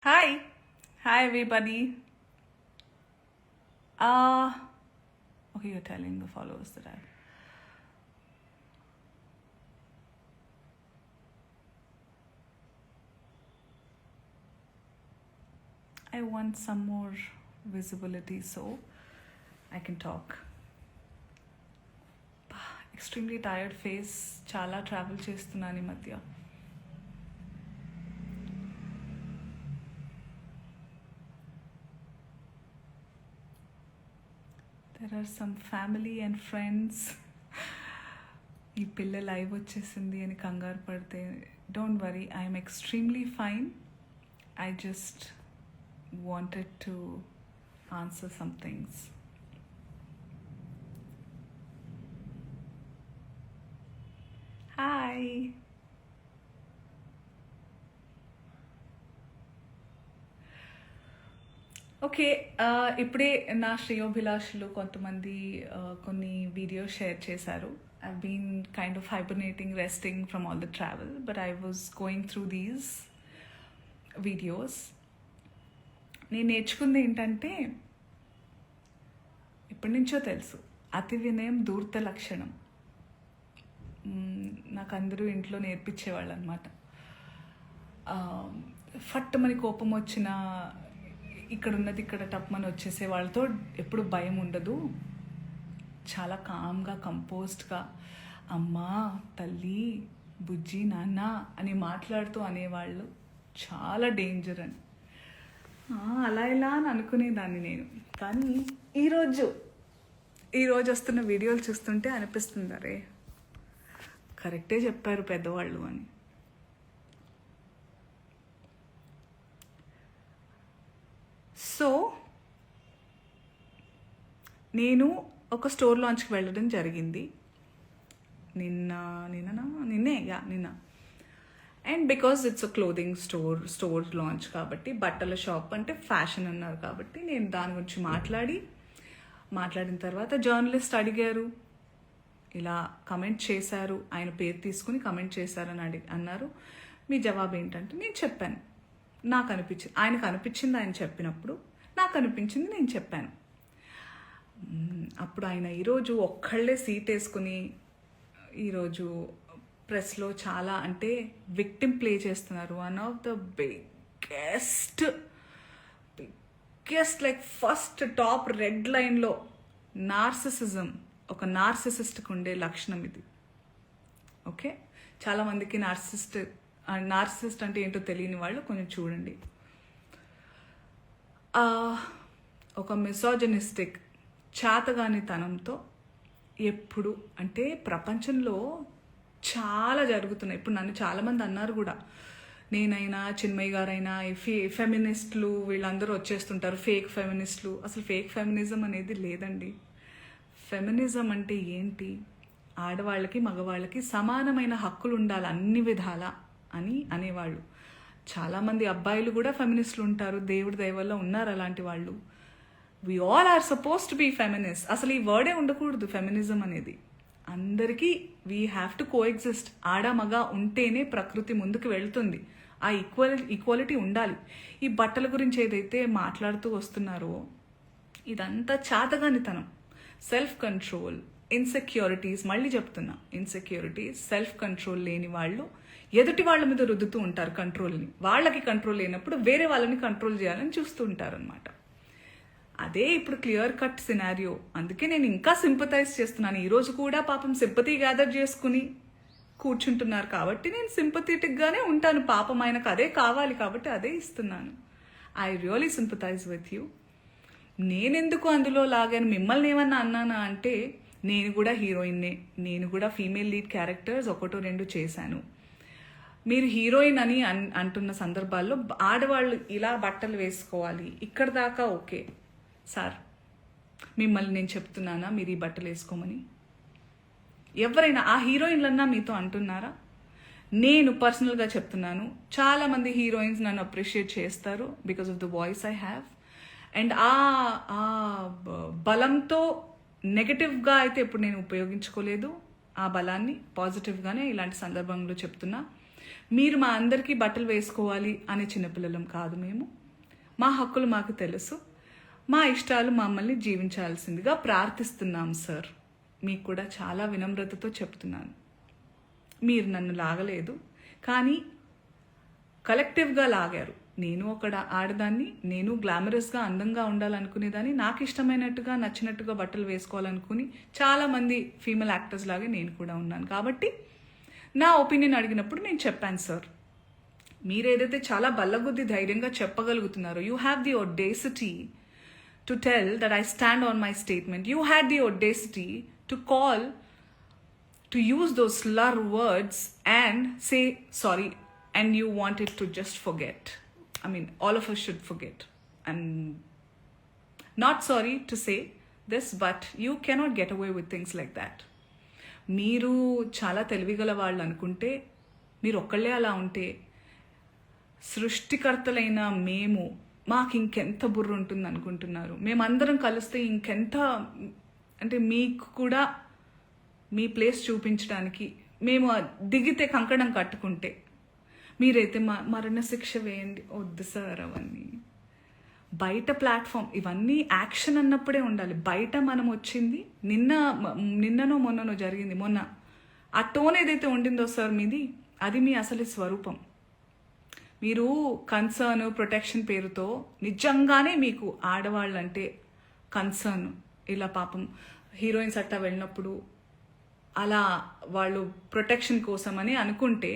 Hi. Hi, everybody. Uh, okay, you're telling the followers that I want some more visibility so I can talk. Extremely tired face. Chala travel చేస్తున్నాను ఈ మధ్య. There are some family and friends. ఈ పిల్ల live వచ్చేసింది అని కంగారు పడితే don't worry, I'm extremely fine. I just wanted to answer some things. Hi. Okay, ఇప్పుడే నా శ్రేయోభిలాషులు కొంతమంది కొన్ని వీడియోస్ షేర్ చేశారు. I been kind of hibernating, resting from all the travel, but I was going through these videos. నేను నేర్చుకుంది ఏంటంటే, ఎప్పటి నుంచో తెలుసు, అతి వినయం ధూర్త లక్షణం. నాకు అందరూ ఇంట్లో నేర్పించేవాళ్ళు అనమాట. ఫట్టుమని కోపం వచ్చిన ఇక్కడ ఉన్నది ఇక్కడ టప్మని వచ్చేసే వాళ్ళతో ఎప్పుడు భయం ఉండదు. చాలా కామ్గా, కంపోజ్డ్గా అమ్మా, తల్లి, బుజ్జి, నాన్న అని మాట్లాడుతూ అనేవాళ్ళు చాలా డేంజర్ అని. అలా ఇలా అని అనుకునేదాన్ని నేను. కానీ ఈరోజు వస్తున్న వీడియోలు చూస్తుంటే అనిపిస్తుంది, అరే కరెక్టే చెప్పారు పెద్దవాళ్ళు అని. సో నేను ఒక స్టోర్ లాంచ్కి వెళ్ళడం జరిగింది నిన్న. And because it's a clothing store launch కాబట్టి, బట్టల షాప్ అంటే ఫ్యాషన్ అన్నారు కాబట్టి, నేను దాని గురించి మాట్లాడిన తర్వాత జర్నలిస్ట్ అడిగారు, ఇలా కమెంట్ చేశారు, ఆయన పేరు తీసుకుని కమెంట్ చేశారని అన్నారు, మీ జవాబు ఏంటంటే నేను చెప్పాను. నాకు అనిపించింది, ఆయనకు అనిపించింది ఆయన చెప్పినప్పుడు, నాకు అనిపించింది నేను చెప్పాను. అప్పుడు ఆయన ఈరోజు ఒక్కళ్ళే సీట్ వేసుకుని ఈరోజు ప్రెస్లో చాలా అంటే విక్టిమ్ ప్లే చేస్తున్నారు. One of the biggest like first top red లైన్లో నార్సిసిజం, ఒక నార్సిసిస్ట్కి ఉండే లక్షణం ఇది. ఓకే, చాలామందికి నార్సిసిస్ట్ అంటే ఏంటో తెలియని వాళ్ళు కొంచెం చూడండి. ఒక మిసోజనిస్టిక్ చాతగానితనంతో ఎప్పుడు అంటే ప్రపంచంలో చాలా జరుగుతున్నాయి. ఇప్పుడు నన్ను చాలామంది అన్నారు కూడా, నేనైనా చిన్మయ్య గారైనా ఫెమినిస్టులు వీళ్ళందరూ వచ్చేస్తుంటారు, ఫేక్ ఫెమినిస్టులు. అసలు ఫేక్ ఫెమినిజం అనేది లేదండి. ఫెమినిజం అంటే ఏంటి? ఆడవాళ్ళకి మగవాళ్ళకి సమానమైన హక్కులు ఉండాలి అన్ని విధాల అని అనేవాళ్ళు. చాలామంది అబ్బాయిలు కూడా ఫెమినిస్టులు ఉంటారు, దేవుడి దయ వల్ల ఉన్నారు అలాంటి వాళ్ళు. We all are suppose to be feminist. అసలు ఈ వర్డే ఉండకూడదు ఫెమినిజం అనేది. అందరికీ వీ హ్యావ్ టు కోఎగ్జిస్ట్. ఆడ మగ ఉంటేనే ప్రకృతి ముందుకు వెళ్తుంది. ఆ ఈక్వాలిటీ ఉండాలి. ఈ బట్టల గురించి ఏదైతే మాట్లాడుతూ వస్తున్నారో ఇదంతా చాతగానితనం, సెల్ఫ్ కంట్రోల్, ఇన్సెక్యూరిటీస్. మళ్ళీ చెప్తున్నా, ఇన్సెక్యూరిటీస్, సెల్ఫ్ కంట్రోల్ లేని వాళ్ళు ఎదుటి వాళ్ళ మీద రుద్దుతూ ఉంటారు కంట్రోల్ని. వాళ్ళకి కంట్రోల్ లేనప్పుడు వేరే వాళ్ళని కంట్రోల్ చేయాలని చూస్తూ ఉంటారు అనమాట. అదే ఇప్పుడు క్లియర్ కట్ సినారియో. అందుకే నేను ఇంకా సింపథైజ్ చేస్తున్నాను. ఈరోజు కూడా పాపం సింపతి గ్యాదర్ చేసుకుని కూర్చుంటున్నారు కాబట్టి నేను సింపథెటిక్గానే ఉంటాను. పాపం ఆయనకు అదే కావాలి కాబట్టి అదే ఇస్తున్నాను. I really sympathise with you. నేనెందుకు అందులో లాగాను, మిమ్మల్ని ఏమన్నా అన్నానా అంటే, నేను కూడా హీరోయిన్నే, నేను కూడా ఫీమేల్ లీడ్ క్యారెక్టర్స్ 1-2 చేశాను. మీరు హీరోయిన్ అని అంటున్న సందర్భాల్లో ఆడవాళ్ళు ఇలా బట్టలు వేసుకోవాలి, ఇక్కడ దాకా ఓకే సార్. మిమ్మల్ని నేను చెప్తున్నానా మీరు ఈ బట్టలు వేసుకోమని? ఎవరైనా ఆ హీరోయిన్లన్నా మీతో అంటున్నారా? నేను పర్సనల్గా చెప్తున్నాను, చాలామంది హీరోయిన్స్ నన్ను అప్రిషియేట్ చేస్తారు because of the voice I have. And ఆ బలంతో నెగటివ్గా అయితే ఎప్పుడు నేను ఉపయోగించుకోలేదు. ఆ బలాన్ని పాజిటివ్గానే ఇలాంటి సందర్భంలో చెప్తున్నా. మీరు మా అందరికీ బట్టలు వేసుకోవాలి అనే చిన్నపిల్లలం కాదు మేము. మా హక్కులు మాకు తెలుసు. మా ఇష్టాలు మమ్మల్ని జీవించాల్సిందిగా ప్రార్థిస్తున్నాం సార్. మీకు కూడా చాలా వినమ్రతతో చెప్తున్నాను. మీరు నన్ను లాగలేదు, కానీ కలెక్టివ్గా లాగారు. నేను ఒక ఆడదాన్ని, నేను గ్లామరస్గా అందంగా ఉండాలనుకునేదాన్ని, నాకు ఇష్టమైనట్టుగా నచ్చినట్టుగా బట్టలు వేసుకోవాలనుకుని చాలామంది ఫీమేల్ యాక్టర్స్ లాగే నేను కూడా ఉన్నాను. కాబట్టి నా ఒపీనియన్ అడిగినప్పుడు నేను చెప్పాను సార్. మీరేదైతే చాలా బల్లగుద్ది ధైర్యంగా చెప్పగలుగుతున్నారో, you have the audacity to tell that I stand on my statement. You had the audacity to call, to use those slur words and say sorry, and you want it to just forget. I mean, all of us should forget. I'm not sorry to say this, but you cannot get away with things like that. మీరు చాలా తెలివిగల వాళ్ళు అనుకుంటే, మీరు ఒక్కళ్ళే అలా ఉంటే, సృష్టికర్తలైన మేము మాకు ఇంకెంత బుర్ర ఉంటుంది అనుకుంటున్నారు? మేమందరం కలిస్తే ఇంకెంత, అంటే మీకు కూడా మీ ప్లేస్ చూపించడానికి మేము దిగితే కంకణం కట్టుకుంటే, మీరైతే మరణశిక్ష వేయండి. వద్దు సార్ అవన్నీ. బయట ప్లాట్ఫామ్ ఇవన్నీ యాక్షన్ అన్నప్పుడే ఉండాలి. బయట మనం వచ్చింది నిన్ననో మొన్ననో జరిగింది. మొన్న ఆ టోన్ ఏదైతే ఉండిందో సార్ మీది, అది మీ అసలు స్వరూపం. మీరు కన్సర్న్, ప్రొటెక్షన్ పేరుతో నిజంగానే మీకు ఆడవాళ్ళంటే కన్సర్న్, ఇలా పాపం హీరోయిన్స్ అట్టా వెళ్ళినప్పుడు అలా వాళ్ళు ప్రొటెక్షన్ కోసమని అనుకుంటే,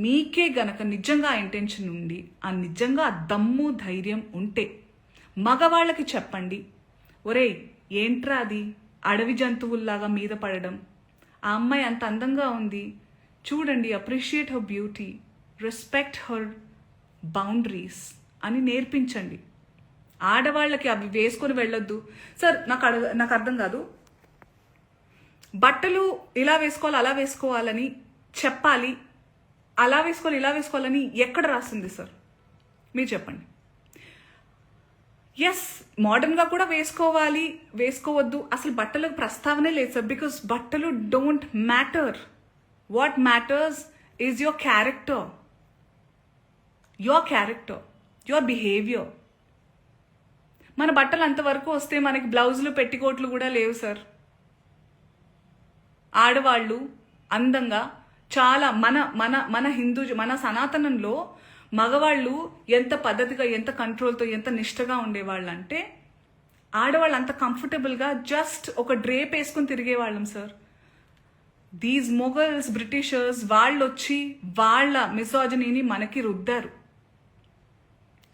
మీకే గనక నిజంగా ఇంటెన్షన్ ఉండి, నిజంగా దమ్ము ధైర్యం ఉంటే మగవాళ్ళకి చెప్పండి. ఒరేయ్ ఏంట్రా అది, అడవి జంతువుల్లాగా మీద పడడం, ఆ అమ్మాయి అంత అందంగా ఉంది చూడండి, appreciate her beauty, respect her boundaries అని నేర్పించండి. ఆడవాళ్ళకి అవి వేసుకొని వెళ్ళొద్దు సార్. నాకు అర్థం కాదు, బట్టలు ఇలా వేసుకోవాలి అలా వేసుకోవాలని చెప్పాలి, అలా వేసుకోవాలి ఇలా వేసుకోవాలని ఎక్కడ రాసింది సార్? మీరు చెప్పండి. ఎస్, మోడర్న్గా కూడా వేసుకోవాలి, వేసుకోవద్దు, అసలు బట్టలకు ప్రస్తావనే లేదు సార్. బికాస్ బట్టలు don't matter. What matters is your character, your behaviour. మన బట్టలు అంతవరకు వస్తే మనకి బ్లౌజులు పెట్టికోట్లు కూడా లేవు సార్. ఆడవాళ్ళు అందంగా చాలా మన మన సనాతనంలో మగవాళ్ళు ఎంత పద్ధతిగా, ఎంత కంట్రోల్తో, ఎంత నిష్టగా ఉండేవాళ్ళు అంటే, ఆడవాళ్ళు అంత కంఫర్టబుల్గా జస్ట్ ఒక డ్రేప్ వేసుకుని తిరిగేవాళ్ళం సార్. దీస్ మొఘల్స్, బ్రిటిషర్స్ వాళ్ళు వచ్చి వాళ్ళ మిసోజనీని మనకి రుద్దారు.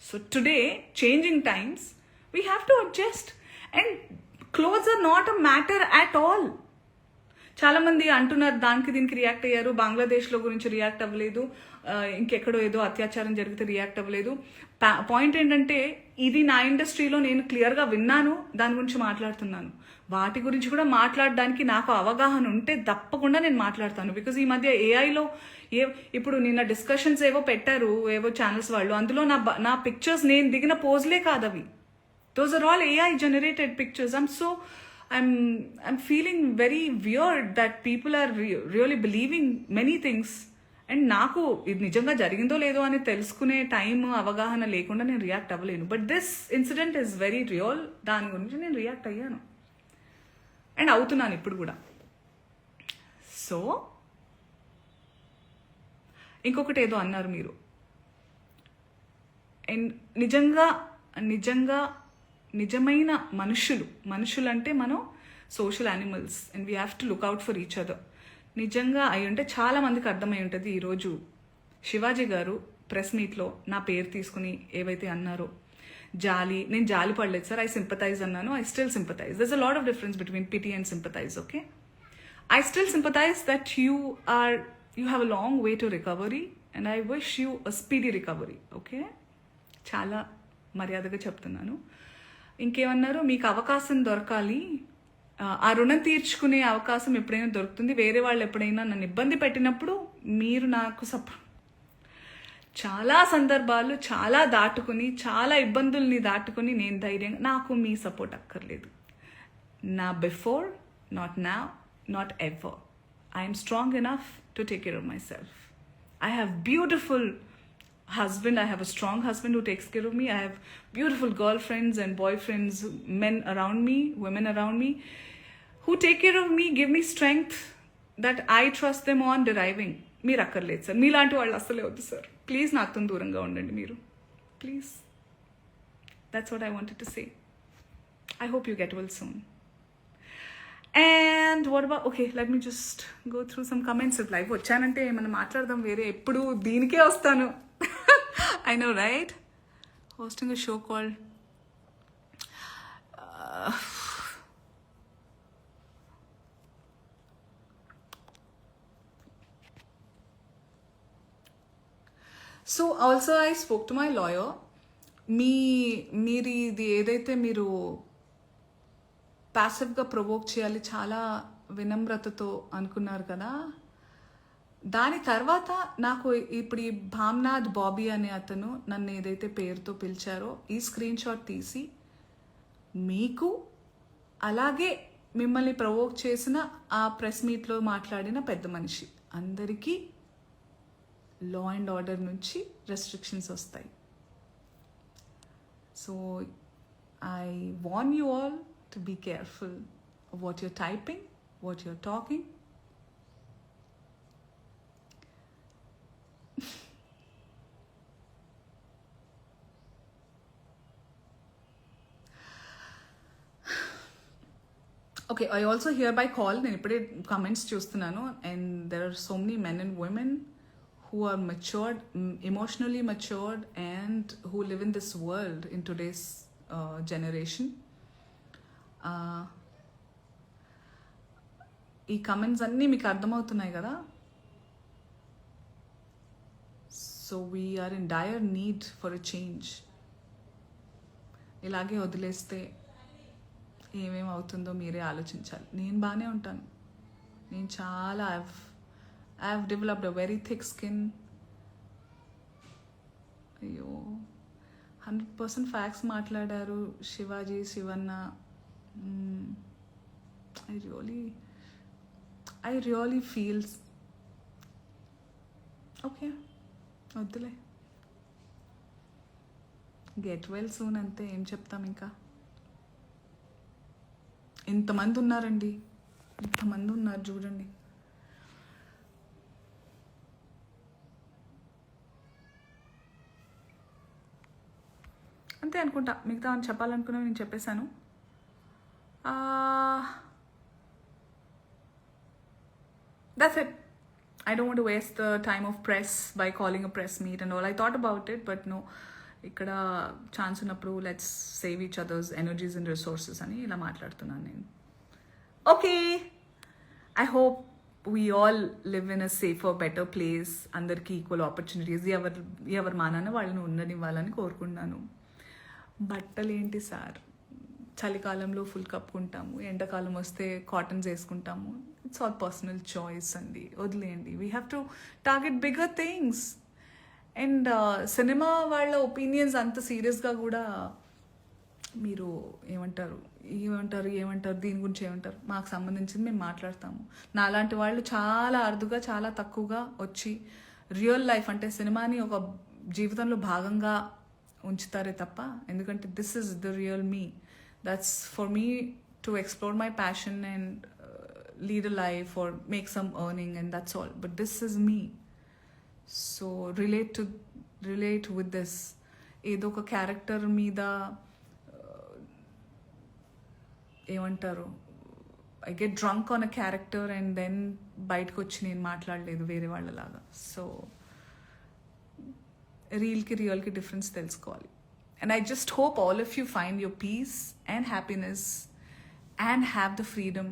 So today changing times, we have to adjust, and clothes are not a matter at all. చాలామంది అంటున్నారు దానికి దీనికి రియాక్ట్ అయ్యారు, బంగ్లాదేశ్లో గురించి రియాక్ట్ అవ్వలేదు, ఇంకెక్కడో ఏదో అత్యాచారం జరిగితే రియాక్ట్ అవ్వలేదు. పాయింట్ ఏంటంటే, ఇది నా ఇండస్ట్రీలో నేను క్లియర్గా విన్నాను, దాని గురించి మాట్లాడుతున్నాను. వాటి గురించి కూడా మాట్లాడడానికి నాకు అవగాహన ఉంటే తప్పకుండా నేను మాట్లాడతాను. బికాజ్ ఈ మధ్య ఏఐలో ఇప్పుడు నిన్న డిస్కషన్స్ ఏవో పెట్టారు ఏవో ఛానల్స్ వాళ్ళు, అందులో నా పిక్చర్స్ నేను దిగిన పోజ్లే కాదు అవి. Those are all AI generated pictures. I'm feeling very weird that people are really believing many things. And నాకు ఇది నిజంగా జరిగిందో లేదో అని తెలుసుకునే టైం, అవగాహన లేకుండా నేను రియాక్ట్ అవ్వలేను. But this incident is very real. దాని గురించి నేను రియాక్ట్ అయ్యాను అండ్ అవుతున్నాను ఇప్పుడు కూడా. సో ఇంకొకటి ఏదో అన్నారు మీరు, అండ్ నిజమైన మనుషులు అంటే మనం social animals, and we have to look out for each other. నిజంగా అయి ఉంటే చాలా మందికి అర్థమై ఉంటుంది. ఈరోజు శివాజీ గారు ప్రెస్ మీట్లో నా పేరు తీసుకుని ఏవైతే అన్నారో, నేను జాలి పడలేదు సార్, ఐ సింపథైజ్ అన్నాను. I still sympathise. దర్స్ a lot of difference between pity and sympathise. Okay, I still sympathise that you have a long way to recovery, and I wish you a speedy recovery. Okay, చాలా మర్యాదగా చెప్తున్నాను. ఇంకేమన్నారు, మీకు అవకాశం దొరకాలి, ఆ రుణం తీర్చుకునే అవకాశం ఎప్పుడైనా దొరుకుతుంది, వేరే వాళ్ళు ఎప్పుడైనా నన్ను ఇబ్బంది పెట్టినప్పుడు మీరు నాకు చాలా సందర్భాలు చాలా దాటుకుని, చాలా ఇబ్బందుల్ని దాటుకుని నేను ధైర్యంగా, నాకు మీ సపోర్ట్ అక్కర్లేదు. నా before, not now, not ever. I'm strong enough to take care of my self. I have beautiful husband. I have a strong husband who takes care of me. I have beautiful girlfriends and boyfriends, men around me, women around me, who take care of me, give me strength that I trust them on deriving. మీరు అక్కర్లేదు sir, మీలాంటి వాళ్ళు అస్సలే వద్దు sir. Please నాతో దూరంగా ఉండండి మీరు, please. That's what I wanted to say. I hope you get well soon. And what about, okay, let me just go through some comments. If live వచ్చానంటే ఏమన్నా మాట్లాడదాం, వేరే ఎప్పుడు దీనికే వస్తాను. I know, right? Hosting a show called so also I spoke to my lawyer. మీరు ఇది ఏదైతే మీరు ప్యాసివ్గా ప్రొవోక్ చేయాలి చాలా వినమ్రతతో అనుకున్నారు కదా, దాని తర్వాత నాకు ఇప్పుడు ఈ భామ్నాథ్ బాబీ అనే అతను నన్ను ఏదైతే పేరుతో పిలిచారో ఈ స్క్రీన్ షాట్ తీసి మీకు అలాగే మిమ్మల్ని ప్రొవోక్ చేసిన ఆ ప్రెస్ మీట్లో మాట్లాడిన పెద్ద మనిషి అందరికీ లా అండ్ ఆర్డర్ నుంచి రెస్ట్రిక్షన్స్ వస్తాయి. So I warn you all to be careful of what you're typing, what you're talking. Okay, I also hereby call, నేను ఇప్పుడే comments చూస్తున్నాను, and there are so many men and women who are matured, emotionally matured, and who live in this world in today's generation. ఈ comments అన్నీ మీకు అర్థమవుతున్నాయి కదా. So we're in dire need for a change. ఇలాగే వదిలేస్తే ఏమేమి అవుతుందో మీరే ఆలోచించాలి. నేను బాగానే ఉంటాను, నేను చాలా I have developed a very thick skin. అయ్యో 100% ఫ్యాక్ట్స్ మాట్లాడారు Shivaji, Shivanna. I really feels okay, వద్దులే, గెట్ వెల్ సూన్ అంతే. ఏం చెప్తాం ఇంకా. ఇంతమంది ఉన్నారండి, ఇంతమంది ఉన్నారు చూడండి. అంతే అనుకుంటా, మిగతా అని చెప్పాలనుకున్నవి నేను చెప్పేశాను. That's it. I don't want to waste the time of press by calling a press meet and all. I thought about it, but no, ఇక్కడ ఛాన్స్ ఉన్నప్పుడు let's save each others energies and resources అని ఇలా మాట్లాడుతున్నాను నేను. Okay, I hope we all live in a safer better place. అందరికీ equal opportunities ఎవరి మానాన వాళ్ళని ఉండనివ్వాలని కోరుకుంటున్నాను. బట్టలు ఏంటి సార్, చలికాలంలో ఫుల్ కప్పుకుంటాము, ఎండాకాలం వస్తే కాటన్స్ వేసుకుంటాము. ఇట్స్ ఆల్ పర్సనల్ చాయిస్ అండి, వదిలేయండి. We have to target bigger things. And cinema వాళ్ళ ఒపీనియన్స్ అంత సీరియస్గా కూడా మీరు ఏమంటారు దీని గురించి ఏమంటారు, మాకు సంబంధించింది మేము మాట్లాడతాము. నాలాంటి వాళ్ళు చాలా అరుదుగా, చాలా తక్కువగా వచ్చి రియల్ లైఫ్ అంటే సినిమాని ఒక జీవితంలో భాగంగా ఉంచుతారే తప్ప, ఎందుకంటే this is the real me. That's for me to explore my passion and lead a life or make some earning, and that's all. But this is me. So relate with this. ఏదో ఒక character మీద ఏమంటారు, I get drunk on a character and then బయటకు వచ్చి నేను మాట్లాడలేదు వేరే వాళ్ళలాగా. సో రియల్కి డిఫరెన్స్ తెలుసుకోవాలి. And I just hope all of you find your peace and happiness and have the freedom,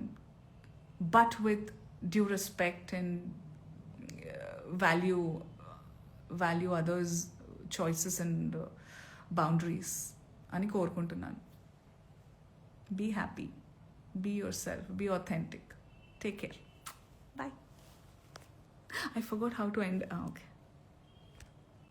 but with due respect and value others' choices and boundaries. Ani korukuntunnanu. Be happy, be yourself, be authentic. Take care. Bye. I forgot how to end. Okay.